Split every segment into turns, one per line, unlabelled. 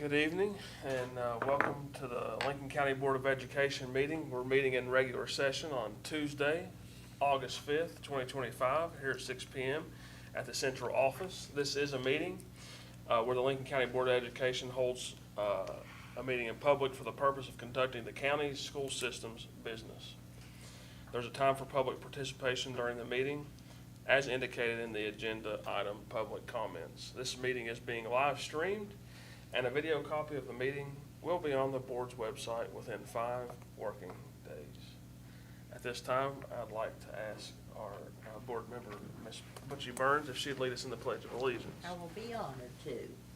Good evening and welcome to the Lincoln County Board of Education meeting. We're meeting in regular session on Tuesday, August 5th, 2025, here at 6 p.m. at the central office. This is a meeting where the Lincoln County Board of Education holds a meeting in public for the purpose of conducting the county's school system's business. There's a time for public participation during the meeting, as indicated in the agenda item, public comments. This meeting is being live streamed, and a video copy of the meeting will be on the board's website within 5 working days. At this time, I'd like to ask our board member, Ms. Butchie Burns, if she'd lead us in the Pledge of Allegiance.
I will be honored to.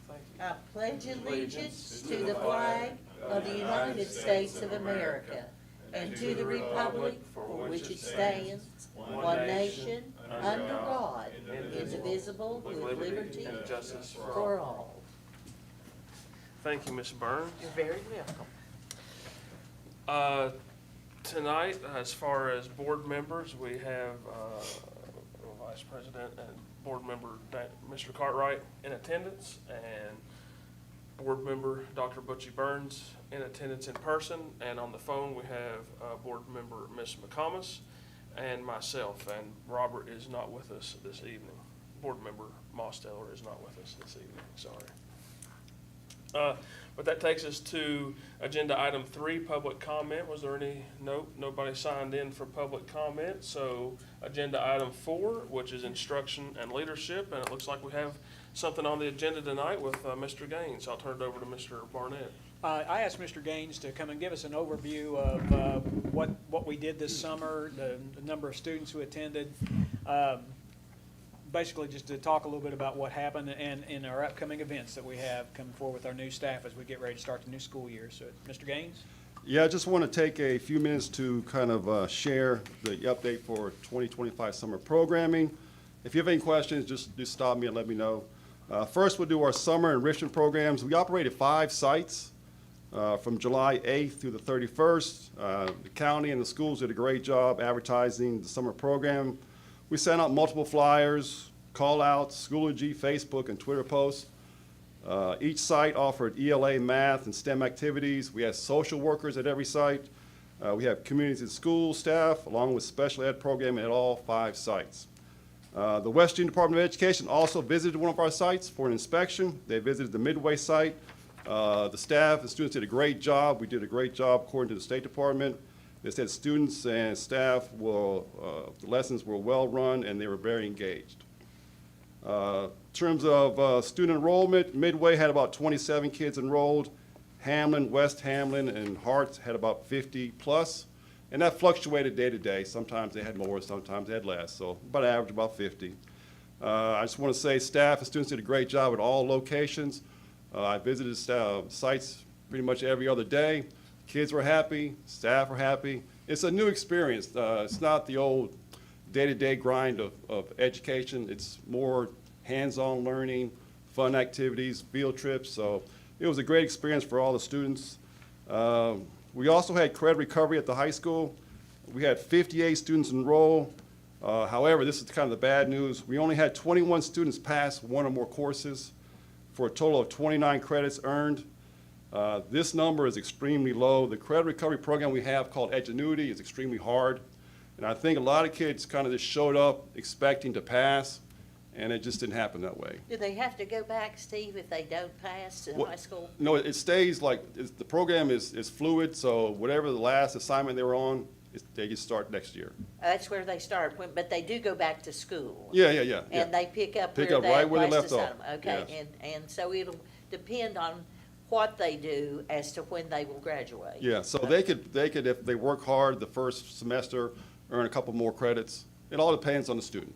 Thank you.
I pledge allegiance to the flag of the United States of America and to the republic for which it stands, one nation, under God, indivisible, with liberty
and justice
for all.
Thank you, Ms. Burns.
You're very welcome.
Tonight, as far as board members, we have Vice President and Board Member Mr. Cartwright in attendance, and Board Member Dr. Butchie Burns in attendance in person, and on the phone we have Board Member Ms. McComas and myself, and Robert is not with us this evening. Board Member Mosteller is not with us this evening, sorry. But that takes us to agenda item 3, public comment. Was there any? Nope, nobody signed in for public comment. So agenda item 4, which is instruction and leadership, and it looks like we have something on the agenda tonight with Mr. Gaines. I'll turn it over to Mr. Barnett.
I asked Mr. Gaines to come and give us an overview of what we did this summer, the number of students who attended. Basically just to talk a little bit about what happened and in our upcoming events that we have coming forward with our new staff as we get ready to start the new school year. So, Mr. Gaines?
Yeah, I just want to take a few minutes to kind of share the update for 2025 summer programming. If you have any questions, just stop me and let me know. First, we'll do our summer enrichment programs. We operated 5 sites from July 8th through the 31st. The county and the schools did a great job advertising the summer program. We sent out multiple flyers, call-outs, Schoology, Facebook, and Twitter posts. Each site offered ELA, math, and STEM activities. We had social workers at every site. We have community and school staff, along with special ed programming at all 5 sites. The West Virginia Department of Education also visited one of our sites for an inspection. They visited the Midway site. The staff and students did a great job. We did a great job according to the State Department. They said students and staff the lessons were well run and they were very engaged. In terms of student enrollment, Midway had about 27 kids enrolled. Hamlin, West Hamlin, and Hart had about 50 plus. And that fluctuated day to day. Sometimes they had more, sometimes they had less. So about average, about 50. I just want to say staff and students did a great job at all locations. I visited sites pretty much every other day. Kids were happy, staff were happy. It's a new experience. It's not the old day-to-day grind of education. It's more hands-on learning, fun activities, field trips. So it was a great experience for all the students. We also had credit recovery at the high school. We had 58 students enroll. However, this is kind of the bad news. We only had 21 students pass one or more courses for a total of 29 credits earned. This number is extremely low. The credit recovery program we have called Edgenuity is extremely hard. And I think a lot of kids kind of just showed up expecting to pass, and it just didn't happen that way.
Do they have to go back, Steve, if they don't pass to high school?
No, it stays like, the program is fluid, so whatever the last assignment they were on, they just start next year.
That's where they start, but they do go back to school.
Yeah.
And they pick up
Pick
where
up
they
right where they
last
left off.
assignment. Okay,
Yes.
and so it'll depend on what they do as to when they will graduate.
Yeah, so they could, if they work hard the first semester, earn a couple more credits. It all depends on the student.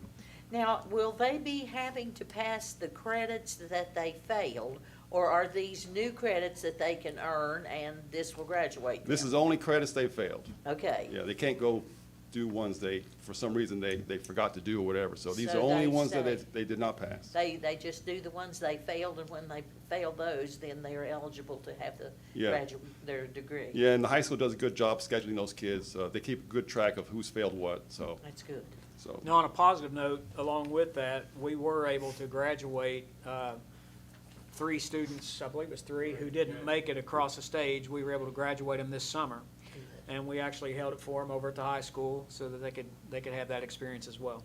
Now, will they be having to pass the credits that they failed, or are these new credits that they can earn and this will graduate them?
This is only credits they failed.
Okay.
Yeah, they can't go do ones for some reason they forgot to do or whatever. So these
So
are only
they
ones that
say-
they did not pass.
They just do the ones they failed, and when they fail those, then they're eligible to have
Yeah.
their degree.
Yeah, and the high school does a good job scheduling those kids. They keep a good track of who's failed what, so.
That's good.
Now, on a positive note, along with that, we were able to graduate 3 students, I believe it was 3, who didn't make it across the stage. We were able to graduate them this summer. And we actually held it for them over at the high school so that they could have that experience as well.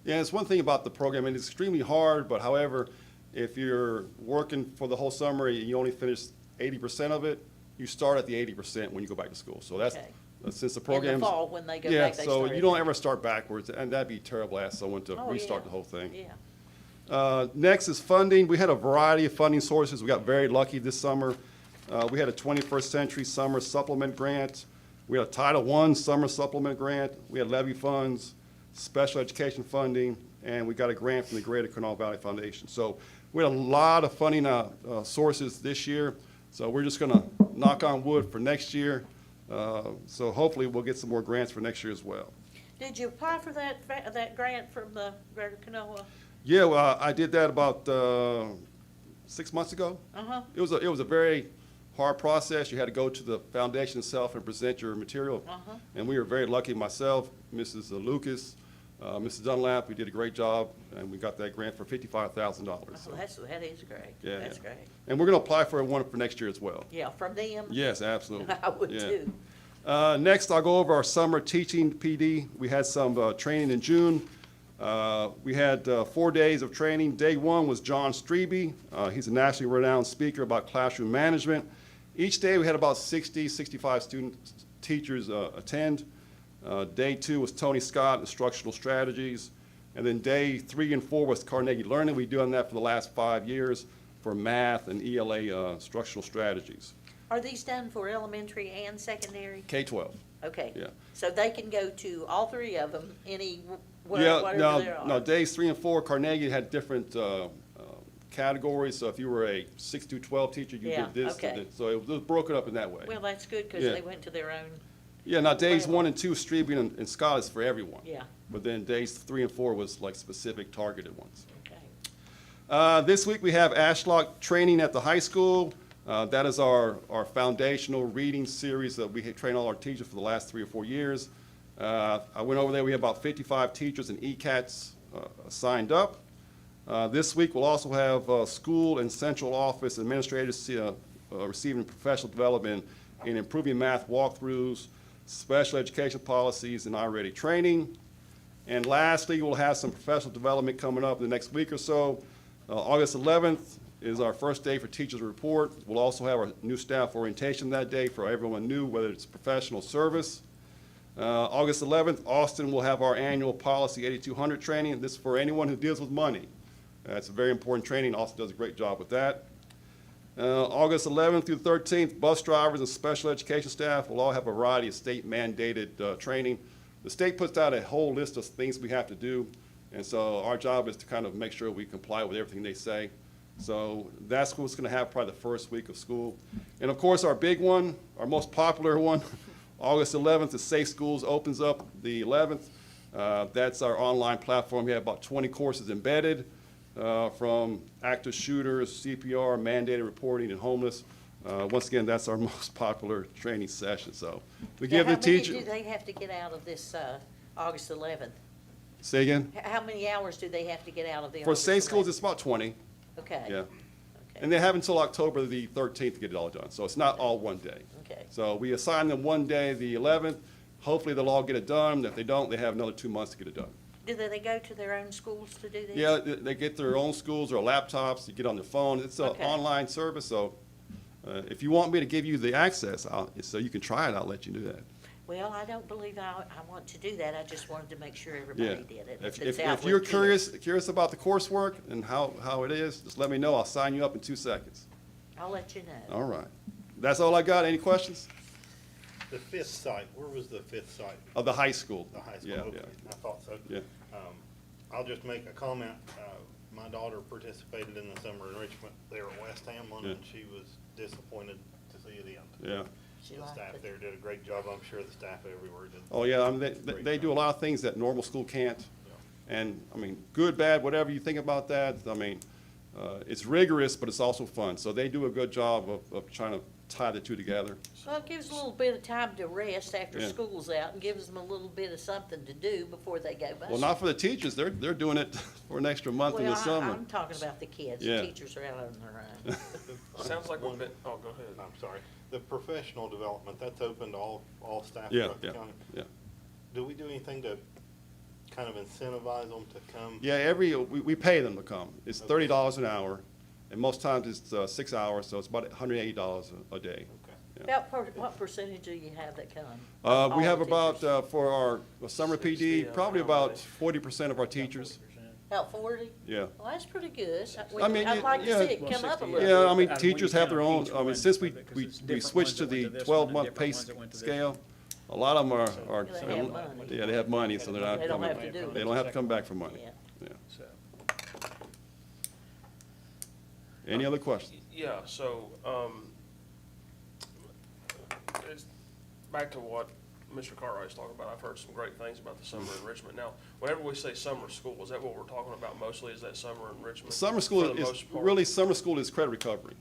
Yeah, it's one thing about the program, and it's extremely hard, but however, if you're working for the whole summer and you only finish 80% of it, you start at the 80% when you go back to school. So that's,
Okay.
since the
In
program.
the fall, when they go
Yeah,
back, they
so
start
you
at
don't
that.
ever start backwards, and that'd be terrible to ask someone to
Oh,
restart
yeah.
the whole thing.
Yeah.
Next is funding. We had a variety of funding sources. We got very lucky this summer. We had a 21st Century Summer Supplement Grant. We had a Title I Summer Supplement Grant. We had levy funds, special education funding, and we got a grant from the Greater Kanawha Valley Foundation. So we had a lot of funding sources this year. So we're just going to knock on wood for next year. So hopefully we'll get some more grants for next year as well.
Did you apply for that grant from the Greater Kanawha?
Yeah, well, I did that about 6 months ago.
Uh-huh.
It was a very hard process. You had to go to the foundation itself and present your material.
Uh-huh.
And we were very lucky, myself, Mrs. Lucas, Mrs. Dunlap, we did a great job, and we got that grant for $55,000.
Oh,
So,
that is great.
Yeah,
That's
yeah.
great.
and we're going to apply for one for next year as well.
Yeah, from them?
Yes, absolutely.
I would
Yeah.
too.
Next, I'll go over our summer teaching PD. We had some training in June. We had 4 days of training. Day 1 was John Strebe. He's a nationally renowned speaker about classroom management. Each day, we had about 60, 65 teachers attend. Day 2 was Tony Scott, instructional strategies. And then day 3 and 4 was Carnegie Learning. We've done that for the last 5 years for math and ELA instructional strategies.
Are these done for elementary and secondary?
K-12.
Okay.
Yeah.
So they can go to all 3 of them,
Yeah,
whatever there are?
no, days 3 and 4, Carnegie had different categories. So if you were a 6 through 12 teacher, you
Yeah,
did this.
okay.
So it was broken up in that way.
Well, that's good, because
Yeah.
they went to their own,
Yeah, now days
Well-
1 and 2, Strebe and Scott is for everyone.
yeah,
But then days 3 and 4 was like specific targeted ones.
okay.
This week we have Ashlock training at the high school. That is our foundational reading series that we train all our teachers for the last 3 or 4 years. I went over there, we have about 55 teachers and ECATs signed up. This week we'll also have school and central office administrators receiving professional development in improving math walkthroughs, special education policies, and iReady training. And lastly, we'll have some professional development coming up in the next week or so. August 11th is our first day for teachers report. We'll also have our new staff orientation that day for everyone new, whether it's professional service. August 11th, Austin will have our annual Policy 8200 training. This is for anyone who deals with money. It's a very important training. Austin does a great job with that. August 11th through 13th, bus drivers and special education staff will all have a variety of state mandated training. The state puts out a whole list of things we have to do, and so our job is to kind of make sure we comply with everything they say. So that's what's going to happen probably the first week of school. And of course, our big one, our most popular one, August 11th, the Safe Schools opens up the 11th. That's our online platform. We have about 20 courses embedded. From active shooters, CPR, mandated reporting, and homeless. Once again, that's our most popular training session. So we give the teacher.
How many do they have to get out of this August 11th?
Say again.
How many hours do they have to get out of the
For
August
Safe Schools,
11th?
it's about 20.
Okay.
Yeah.
Okay.
And they have until October the 13th to get it all done. So it's not all one day.
Okay.
So we assign them one day, the 11th. Hopefully they'll all get it done. If they don't, they have another 2 months to get it done.
Do they go to their own schools to do this?
Yeah, they get their own schools or laptops, you get on the phone. It's an
Okay.
online service, so if you want me to give you the access, so you can try it, I'll let you do that.
Well, I don't believe I want to do that. I just wanted to make sure
Yeah.
everybody did it.
If
it's out
you're
with kids.
curious about the coursework and how it is, just let me know. I'll sign you up in 2 seconds.
I'll let you know.
All right. That's all I got. Any questions?
The 5th site, where was the 5th site?
Of the high school?
The high school,
Yeah,
okay,
yeah.
I thought so.
Yeah.
I'll just make a comment. My daughter participated in the summer enrichment there at West Hamlin,
Yeah.
and she was disappointed to see it end.
Yeah.
She
The
liked
staff
it.
there did a great job. I'm sure the staff everywhere did.
Oh, yeah, I mean,
Great
they do a
job.
lot of things that normal school can't.
Yeah.
And, I mean, good, bad, whatever you think about that, I mean, it's rigorous, but it's also fun. So they do a good job of trying to tie the two together.
Well, it gives a little bit of time to rest after
Yeah.
school's out and gives them a little bit of something to do before they go back.
Well, not for the teachers, they're doing it for an extra month in the
Well,
summer.
I'm talking about the kids.
Yeah.
The teachers are out on their own.
Sounds like we've been, oh, go ahead.
I'm sorry. The professional development, that's open to all staff
Yeah,
throughout the
yeah,
county.
yeah.
Do we do anything to kind of incentivize them to come?
Yeah, we pay them to come. It's $30 an hour, and most times it's 6 hours, so it's about $180 a day.
Okay.
What percentage do you have that come?
We
All
have
the
about,
teachers?
for our summer
60,
PD, probably about 40% of our teachers.
About 40?
Yeah.
Well, that's pretty good.
I mean,
I'd like to
yeah.
see it
Well,
come up a
60,
little
Yeah,
bit.
I mean,
When
teachers
you
have their
count
own,
each
I mean,
one
since we
of it, 'cause it's different
switched
ones
to
that went
the
to this one and
12-month
different
pay
ones that went to this
scale,
one.
a lot of them are,
They have money.
yeah, they have money, so they're not
They don't
coming.
have to do it.
They don't have to come back for money.
Yeah.
Yeah.
So,
Any other questions?
Yeah, so, it's back to what Mr. Cartwright's talking about. I've heard some great things about the summer enrichment. Now, whenever we say summer school, is that what we're talking about mostly? Is that summer enrichment?
Summer
for
school
the
is,
most part?
really, summer school is credit recovery.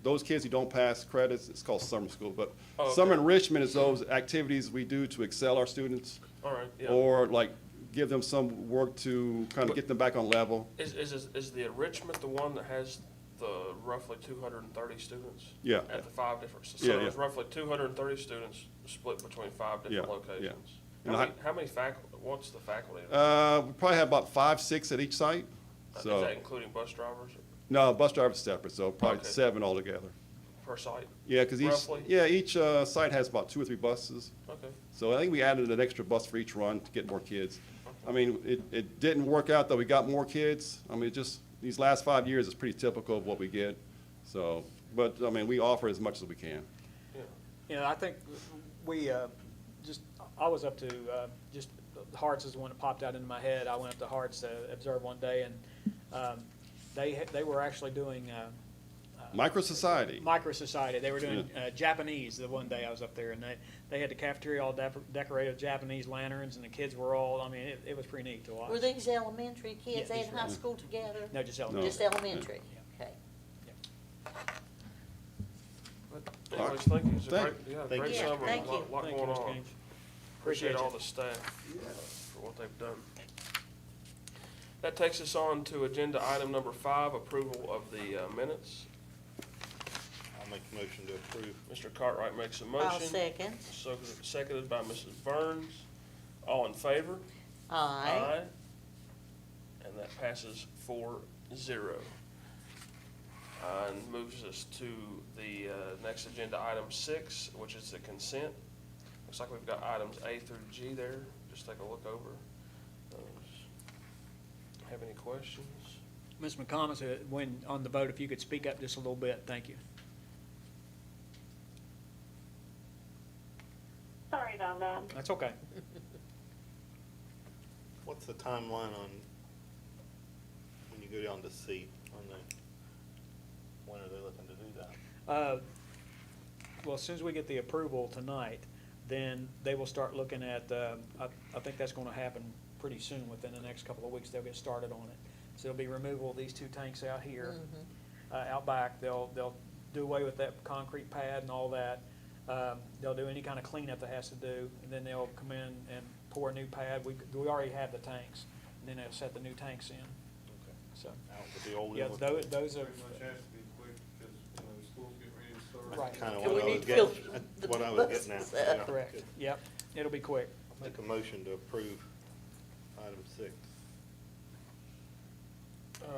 Those kids who don't pass credits, it's called summer school. But
Oh, okay.
summer enrichment is those activities we do to excel our students,
All right, yeah.
or like give them some work to kind of get them back on level.
Is the enrichment the one that has the roughly 230 students?
Yeah.
At the 5 different, so
Yeah,
there's
yeah.
roughly 230 students split between 5 different
Yeah, yeah.
locations.
And
How many faculty, what's the faculty?
We probably have about 5, 6 at each site.
Is
So,
that including bus drivers
no, bus drivers separate, so probably
Okay.
7 altogether.
per site?
Yeah, because
Roughly?
each site has about 2 or 3 buses.
Okay.
So I think we added an extra bus for each run to get more kids. I mean, it didn't work out that we got more kids. I mean, these last 5 years is pretty typical of what we get. So, but, I mean, we offer as much as we can.
Yeah.
you know, I think we, I was up to, Hearts is the one that popped out into my head. I went up to Hearts to observe one day, and they were actually doing
Micro Society.
Micro Society. They were doing Japanese the one day I was up there, and they had the cafeteria all decorated with Japanese lanterns, and the kids were all, I mean, it was pretty neat to watch.
Were these elementary kids?
Yeah,
They
these
had
were-
high school together?
No, just
No.
elementary.
Just elementary? Okay.
Anyways, thank you. It's a
Thank-
great, yeah,
Thank
great
you.
Yeah,
summer,
thank
a lot
you.
Thank you,
going
Mr.
on.
Gaines.
Appreciate
Appreciate
all
you.
the staff for what they've done. That takes us on to agenda item number 5, approval of the minutes.
I'll make a motion to approve.
Mr. Cartwright makes a motion.
I'll second.
Seconded by Mrs. Burns. All in favor?
Aye.
And that passes 4-0. And moves us to the next agenda, item 6, which is the consent. Looks like we've got items A through G there. Just take a look over those. Have any questions?
Ms. McComas, when, on the vote, if you could speak up just a little bit, thank you.
Sorry about that.
That's okay.
What's the timeline on when you go down to C on the, when are they looking to do that?
Well, as soon as we get the approval tonight, then they will start looking at, I think that's gonna happen pretty soon, within the next couple of weeks, they'll get started on it. So there'll be removal of these 2 tanks out here, out back, they'll do away with that concrete pad and all that. They'll do any kind of cleanup that has to do, and then they'll come in and pour a new pad. We already have the tanks, and then they'll set the new tanks in,
Okay.
so.
Out with the old
Yeah,
one?
those are,
Pretty much has to be quick, because, school's getting ready to start.
Right.
Kind of
And
what
we
I
need
was
to fill
getting,
the
that's what I was getting at.
buses
Yeah,
up.
correct,
good.
yep, it'll be quick.
Make a motion to approve item 6.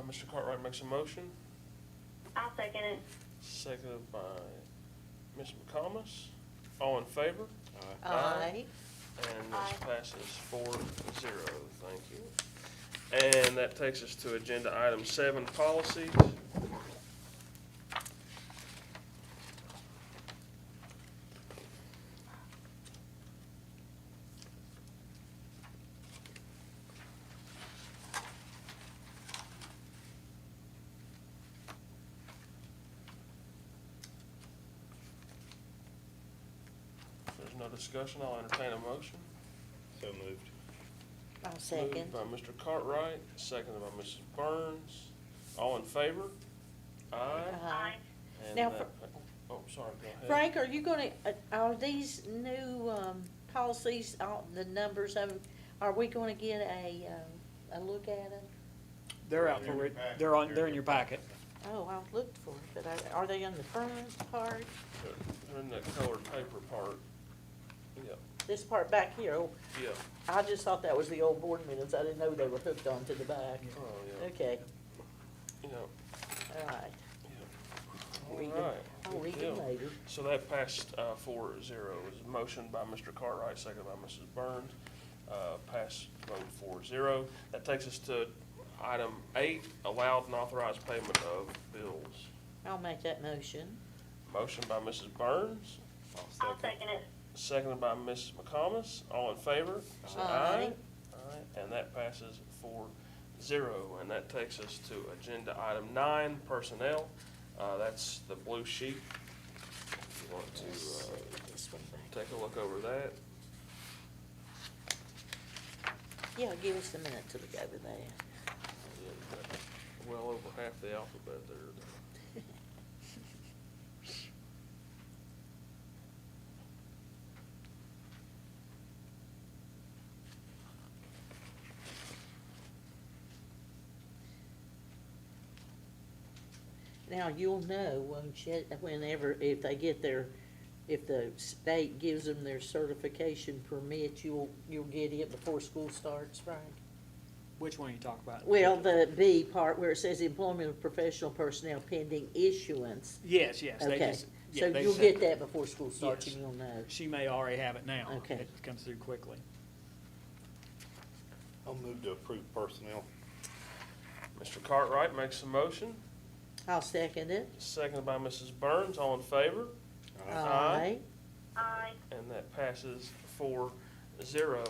Mr. Cartwright makes a motion,
I'll second it.
seconded by Ms. McComas. All in favor?
Aye.
And
Aye.
this passes 4-0, thank you. And that takes us to agenda item 7, policies. If there's no discussion, I'll entertain a motion.
So moved.
I'll second.
Moved by Mr. Cartwright, seconded by Mrs. Burns. All in favor? Aye.
Aye.
And
Now,
that- Oh, sorry, go ahead.
Frank, are you gonna, are these new, policies, all the numbers of them, are we gonna get a look at them?
They're out for it, they're in your packet.
Oh, I looked for it, but are they on the front part?
They're in that colored paper part. Yeah,
This part back here? Oh,
yeah.
I just thought that was the old board minutes. I didn't know they were hooked onto the back.
Oh, yeah.
Okay,
You know,
all right.
all
Read them.
right.
I'll
good
read
deal.
them later.
So that passed 4-0. It was a motion by Mr. Cartwright, seconded by Mrs. Burns. Passed vote 4-0. That takes us to item 8, allowed and authorized payment of bills.
I'll make that motion.
Motion by Mrs. Burns,
I'll second it.
seconded by Mrs. McComas. All in favor? Say
Aye.
Aye, and that passes 4-0. And that takes us to agenda item 9, personnel. That's the blue sheet. If you want to
This one back.
take a look over that.
Yeah, give us a minute to look over that.
Well over half the alphabet there.
Now, you'll know, won't you, whenever, if they get their, if the state gives them their certification permit, you'll get it before school starts, Frank?
Which one are you talking about?
Well, the B part where it says employment of professional personnel pending issuance.
Yes, they
Okay,
just, yeah,
so
they
you'll
said-
get that before school starts
Yes.
and you'll know.
She may already have it now.
Okay.
It comes through quickly.
I'll move to approve personnel.
Mr. Cartwright makes a motion,
I'll second it.
seconded by Mrs. Burns. All in favor? Aye.
Aye.
And that passes 4-0.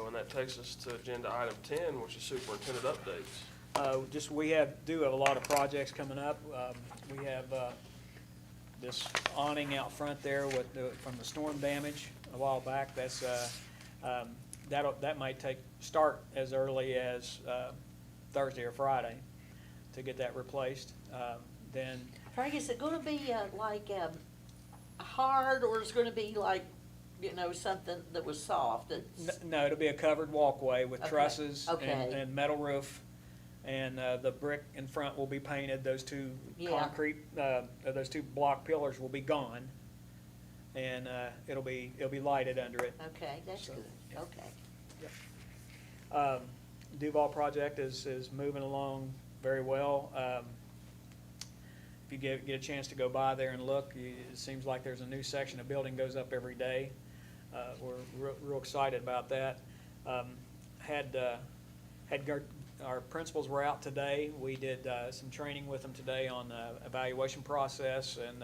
And that takes us to agenda item 10, which is superintendent updates.
We have a lot of projects coming up. We have, this awning out front there with from the storm damage a while back. That's, that might start as early as, Thursday or Friday to get that replaced. Then,
Frank, is it gonna be, hard, or is it gonna be like, something that was soft?
no, it'll be a covered walkway with
Okay,
trusses
okay.
and metal roof. And, the brick in front will be painted. Those two
Yeah.
concrete, those two block pillars will be gone. And, it'll be lighted under it.
Okay, that's
So,
good,
yeah.
okay.
Duval project is moving along very well. If you get a chance to go by there and look, it seems like there's a new section of building goes up every day. We're real excited about that. Our principals were out today. We did some training with them today on the evaluation process, and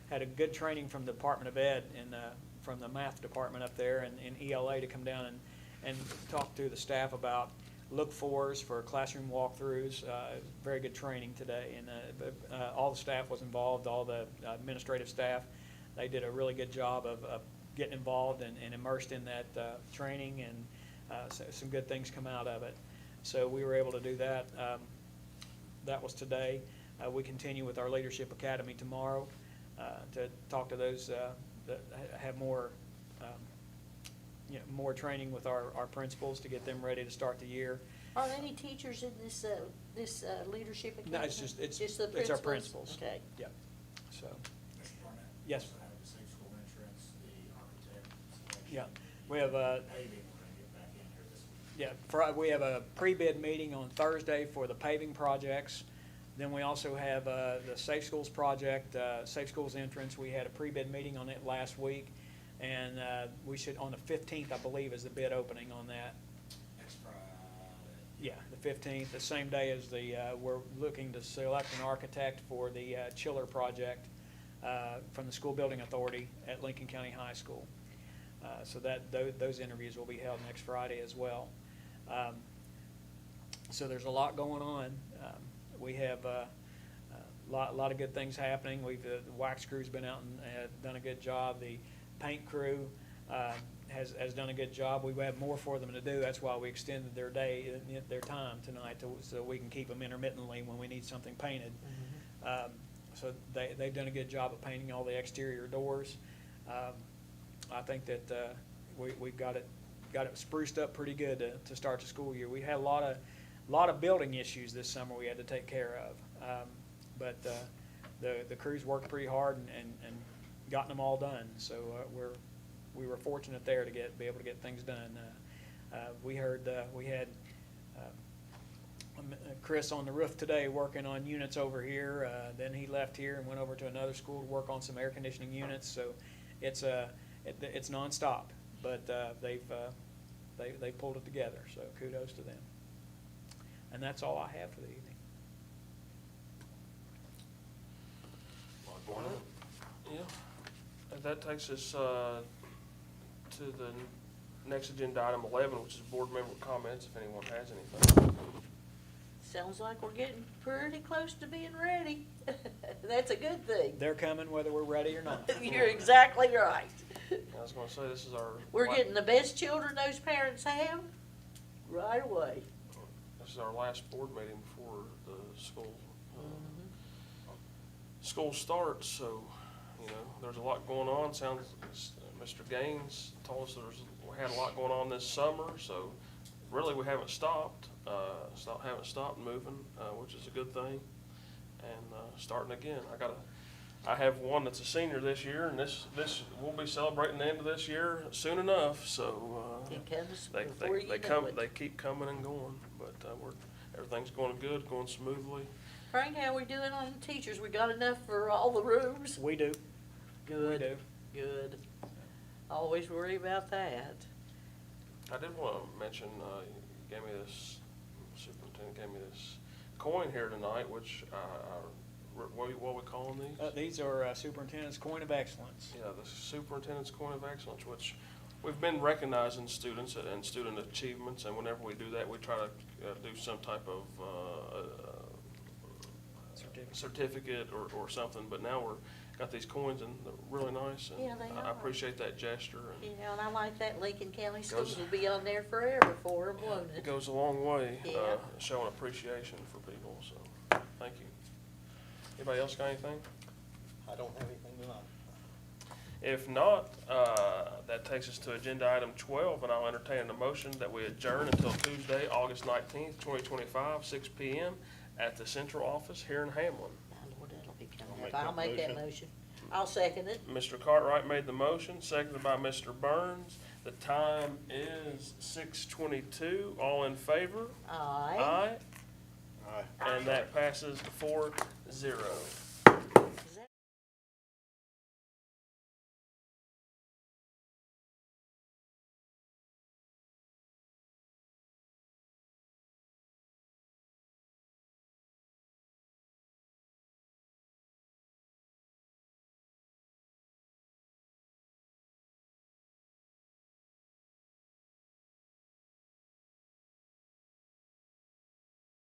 had a good training from the Department of Ed and from the math department up there and ELA to come down and talk to the staff about look-fors for classroom walkthroughs. Very good training today, and all the staff was involved, all the administrative staff. They did a really good job of getting involved and immersed in that training, and so some good things come out of it. So we were able to do that. That was today. We continue with our Leadership Academy tomorrow to talk to those that have more more training with our principals to get them ready to start the year.
Are there any teachers in this leadership academy?
No, it's just,
the
it's our principals.
Okay.
Yep, so,
Mr. Barnett?
Yes.
Also have the safe school insurance, the architect selection.
yeah, we have
Paving, we're gonna get back in here this week.
we have a pre-bid meeting on Thursday for the paving projects. Then we also have the Safe Schools project, Safe Schools entrance. We had a pre-bid meeting on it last week. And we should, on the 15th, I believe, is the bid opening on that.
Next Friday.
Yeah, the 15th, the same day as we're looking to select an architect for the chiller project from the School Building Authority at Lincoln County High School. So those interviews will be held next Friday as well. So there's a lot going on. We have a lot of good things happening. The wax crew's been out and done a good job. The paint crew has done a good job. We have more for them to do. That's why we extended their time tonight so we can keep them intermittently when we need something painted. So they've done a good job of painting all the exterior doors. I think that we've got it spruced up pretty good to start the school year. We had a lot of building issues this summer we had to take care of. But the crews worked pretty hard and gotten them all done. So we were fortunate there to be able to get things done. We heard we had Chris on the roof today working on units over here. Then he left here and went over to another school to work on some air conditioning units. So it's nonstop, but they pulled it together. So kudos to them. And that's all I have for the evening.
Yeah, and that takes us to the next agenda item 11, which is board member comments, if anyone has anything.
Sounds like we're getting pretty close to being ready. That's a good thing.
They're coming whether we're ready or not.
You're exactly right.
I was gonna say, this is our.
We're getting the best children those parents have right away.
This is our last board meeting before the school, school starts, so, you know, there's a lot going on. Sounds, Mr. Gaines told us we had a lot going on this summer, so really we haven't stopped. Haven't stopped moving, which is a good thing, and starting again. I have one that's a senior this year, and this we'll be celebrating the end of this year soon enough. So
It comes
they
before you know
come,
it.
they keep coming and going, but everything's going good, going smoothly.
Frank, how we doing on the teachers? We got enough for all the rooms?
We do.
Good.
We do.
Good. Always worry about that.
I did want to mention, you gave me this, superintendent gave me this coin here tonight, which what we calling these?
These are Superintendent's Coin of Excellence.
Yeah, the Superintendent's Coin of Excellence, which we've been recognizing students and student achievements, and whenever we do that, we try to do some type of certificate or something, but now got these coins and they're really nice, and
Yeah, they
I
are.
appreciate that gesture. And
You know, and I like that Lincoln County Schools will be on there forever for them, won't
it
it?
goes a long way,
Yeah.
showing appreciation for people, so, thank you. Anybody else got anything?
I don't have anything tonight.
If not, that takes us to agenda item 12, and I'll entertain a motion that we adjourn until Tuesday, August 19th, 2025, 6 p.m. at the central office here in Hamlin.
My Lord, that'll be coming
I'll
up.
make
I'll
that
make that
motion.
motion. I'll second it.
Mr. Cartwright made the motion, seconded by Mr. Burns. The time is 6:22. All in favor?
Aye.
Aye.
Aye.
And that passes 4-0.